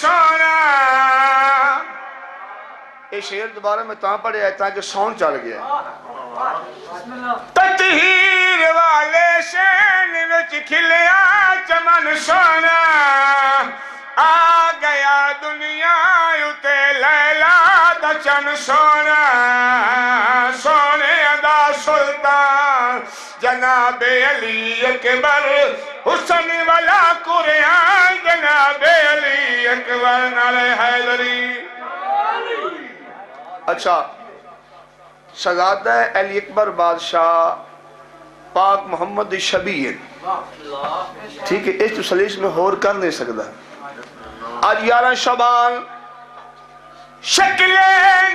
سونا. یہ شعر دوبارہ میں تاں پڑھے ہے تاکہ سون چل گیا. تطہیر والے شین وچ کھلیا چمن سونا. آ گیا دنیا اتے لیلا دا چن سونا. سونے دا سلطان جناب علی اکبر حسن والا قرآن جناب علی اکبر نعرہ حیدری. اچھا شہزادہ علی اکبر بادشاہ پاک محمد شبیہ ٹھیک ہے اس تسلیش میں ہور کر نہیں سکتا. آج 11 شعبان شکل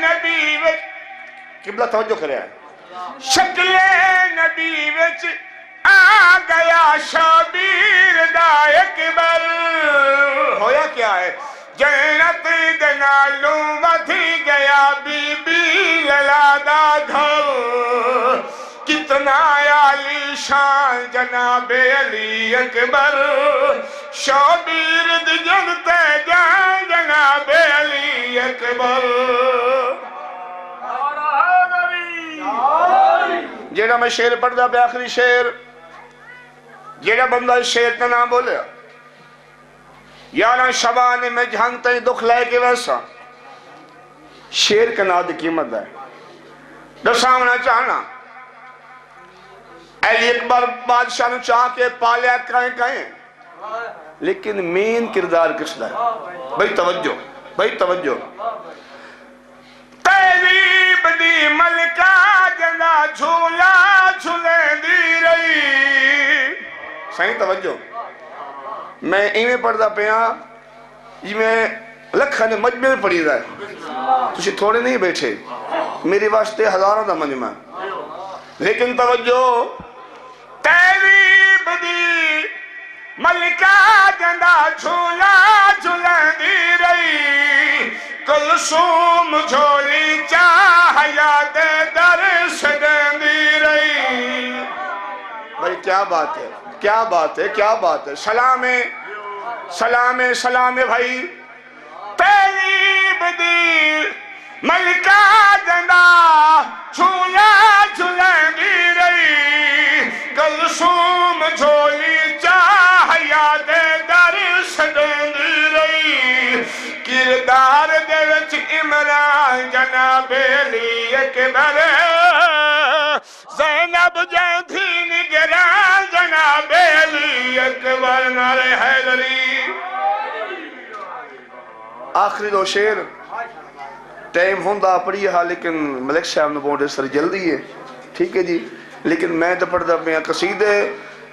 نبی وچ قبلہ توجہ کرے ہیں. شکل نبی وچ آ گیا شبیر دا اکبر. ہویا کیا ہے جنت دنالوں ودھی گیا بی بی للا دا گھر. کتنا عالی شان جناب علی اکبر. شبیر دی جنت جان جناب علی اکبر. جیڑا میں شعر پڑھدا پہ آخری شعر جیڑا بندہ اس شعر کا نام بولیا 11 شعبان میں جہنگ تین دکھ لائے کے ویسا شعر کا نام دی قیمت ہے. دسامنا چاہنا علی اکبر بادشاہ نے چاہ کے پالیا کہیں لیکن مین کردار کس دا ہے. بھئی توجہ تہذیب دی ملکہ جنا جھولا جھولے دی رہی. صحیح توجہ میں ایویں پڑھدا پیا جی میں لکھاں نے مجمع میں پڑھی دا ہے. تسی تھوڑے نہیں بیٹھے میری واسطے ہزاروں دا مجمع. لیکن توجہ تہذیب دی ملکہ جنا جھولا جھولے دی رہی. کلثوم جھولی چاہیا دے درس دی رہی. بھائی کیا بات ہے کیا بات ہے کیا بات ہے. سلام بھائی. تہذیب دی ملکہ جنا جھولا جھولے دی رہی. کلثوم جھولی چاہیا دے درس دی رہی. کردار دے وچ عمران جناب علی اکبر. زینب جیندھی نگران جناب علی اکبر نعرہ حیدری. آخری دو شعر ٹائم ہوندہ پڑھی ہے لیکن ملک صاحب نے بہت سر جلدی ہے ٹھیک ہے جی. لیکن میں تو پڑھتا پیا قصیدے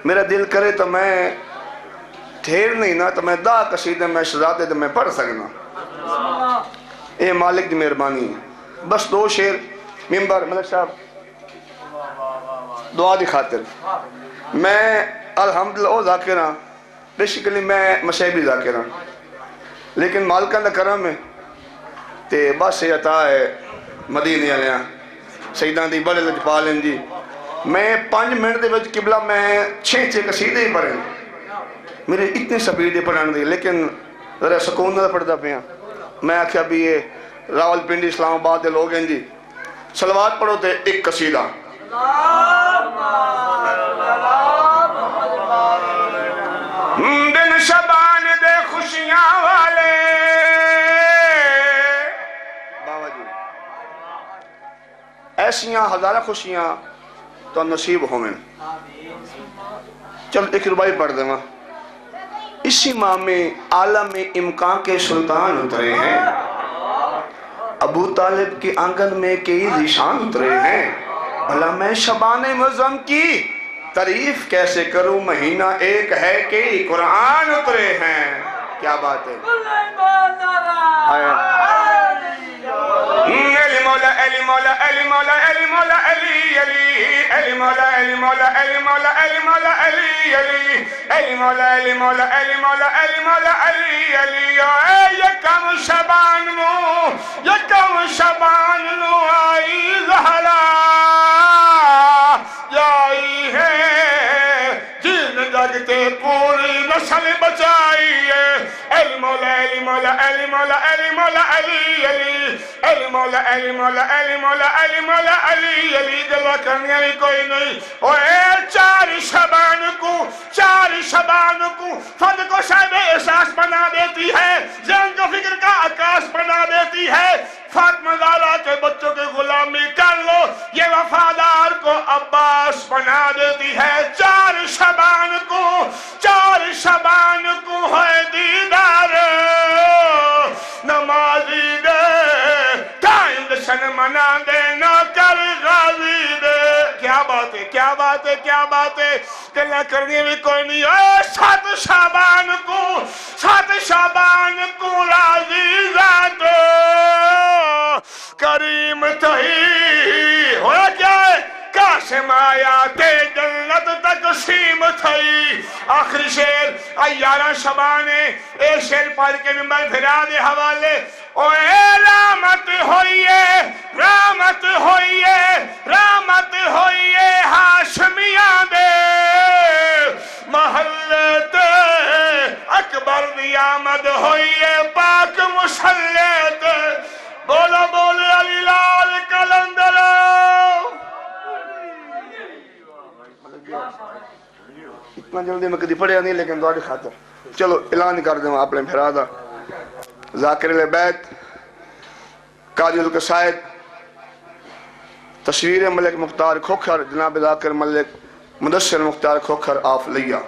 میرا دل کرے تو میں ٹھیر نہیں نا تو میں 10 قصیدے میں شہزادے تو میں پڑھ سکنا. اے مالک دی مہربانی. بس 2 شعر ممبر ملک صاحب دعا دی خاطر. میں الحمدللہ او ذاکر ہاں بیسیکلی میں مشہبی ذاکر ہاں لیکن مالکاں دا کرم ہے تے بس یہ عطا ہے مدینے والیاں سیداں دی بڑے لجپال جی. میں 5 منٹ دے وچ قبلہ میں 6 قصیدے ہی پڑھے میرے اتنے سپیڈ پڑھان دی لیکن ذرا سکون نہ پڑھتا پیا. میں آخیا بھی یہ راول پنڈی اسلام آباد دے لوگ ہیں جی صلوات پڑھو تے ایک قصیدہ. دن شبان دے خوشیاں والے بابا جی ایسیاں ہزارہ خوشیاں تو نصیب ہوئیں. چل ایک ربائی پڑھ دیں. اسی ماہ میں عالم امکان کے سلطان اترے ہیں. ابو طالب کے آنگن میں کئی ذیشان اترے ہیں. بھلا میں شبان معظم کی تعریف کیسے کروں مہینہ ایک ہے کہ قرآن اترے ہیں. کیا بات ہے. علی مولا علی مولا علی مولا علی مولا علی علی علی مولا علی مولا علی مولا علی مولا علی علی علی مولا علی مولا علی مولا علی مولا علی علی. یکم شبان نو آئی زہرا آئی ہے جن جگتے پوری نسل بچائی ہے علی مولا علی مولا علی مولا علی مولا علی علی علی مولا علی مولا علی مولا علی مولا علی علی گلا کرنے بھی کوئی نہیں اوے 4 شبان کو فد کو شاید احساس بنا دیتی ہے ذہن کو فکر کا آکاش بنا دیتی ہے فاطمہ زہرا کے بچوں کی غلامی کر لو یہ وفادار کو عباس بنا دیتی ہے 4 شبان کو ہے دیدار نمازی دے ٹائم دشن منا دے نہ کر غازی دے کیا بات ہے کیا بات ہے کیا بات ہے گلہ کرنی بھی کوئی نہیں ہے 7 شعبان کو راضی ذات کریم تہی ہوا کیا ہے قاسم آیا تے جنت تقسیم تھئی آخری شیر 11 شبانے اے شیر پڑھ کے نمبر پھرا دے حوالے اوے رحمت ہوئیے ہاشمیاں دے محلے تے اکبر دی آمد ہوئیے پاک مسلے تے بولو بولے علی لال کلندر اتنا جلدی میں کدی پڑھیا نہیں لیکن دعا خاطر چلو اعلان کر دیں اپنے بھرا دا ذاکر بیت قاضی القصائد تصویر ملک مختار کھوکھر جناب ذاکر ملک مدثر مختار کھوکھر آف لیا